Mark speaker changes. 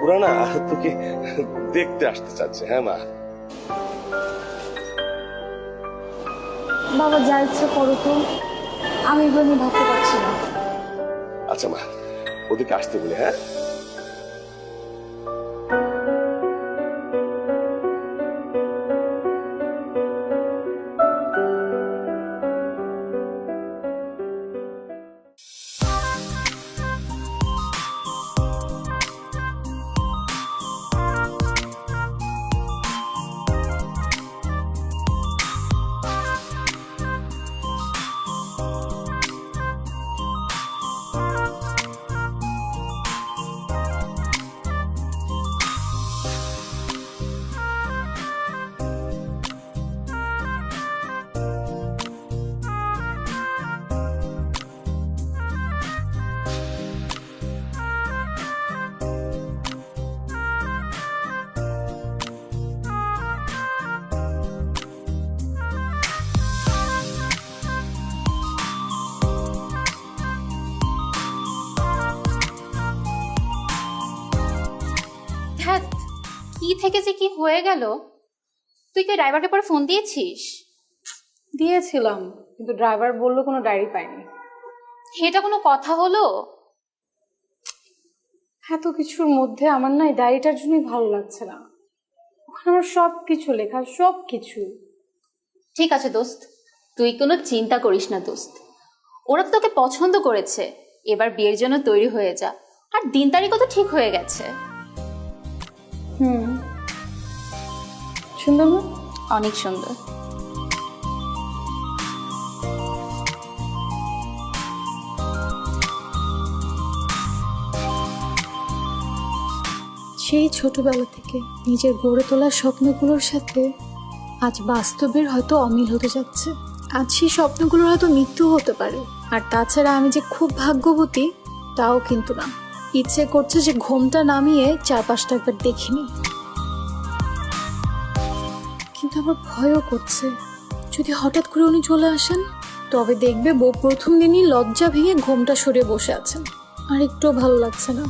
Speaker 1: ওরা না তোকে দেখতে আসতে চাচ্ছে। হ্যাঁ মা।
Speaker 2: বাবা যা ইচ্ছে করো তো, আমি এগুলো নিয়ে ভাবতে পারছি না।
Speaker 1: আচ্ছা মা, ওদেরকে আসতে বলে। হ্যাঁ
Speaker 3: ধ্যাৎ, কি থেকে যে কি হয়ে গেল। তুই কি ড্রাইভারকে পরে ফোন দিয়েছিস?
Speaker 2: দিয়েছিলাম, কিন্তু ড্রাইভার বললো কোনো ডায়েরি পাইনি।
Speaker 3: এটা কোনো কথা হলো?
Speaker 2: এত কিছুর মধ্যে আমার না এই ডায়েরিটার জন্যই ভালো লাগছে না। ওখানে আমার সব কিছু লেখা, সব কিছু।
Speaker 3: ঠিক আছে দোস্ত, তুই কোনো চিন্তা করিস না দোস্ত। ওরা তো তোকে পছন্দ করেছে, এবার বিয়ের জন্য তৈরি হয়ে যা। আর দিন তারিখও তো ঠিক হয়ে গেছে।
Speaker 2: সুন্দর না?
Speaker 3: অনেক সুন্দর।
Speaker 4: সেই ছোটবেলা থেকে নিজের গড়ে তোলা স্বপ্নগুলোর সাথে আজ বাস্তবের হয়তো অমিল হতে যাচ্ছে। আজ সেই স্বপ্নগুলোর হয়তো মৃত্যু হতে পারে। আর তাছাড়া আমি যে খুব ভাগ্যবতী তাও কিন্তু না। ইচ্ছে করছে যে ঘুমটা নামিয়ে চারপাশটা একবার দেখিনি, কিন্তু আবার ভয়ও করছে যদি হঠাৎ করে উনি চলে আসেন, তবে দেখবে বউ প্রথম দিনই লজ্জা ভেঙে ঘুমটা সরিয়ে বসে আছেন। আর একটুও ভালো লাগছে না।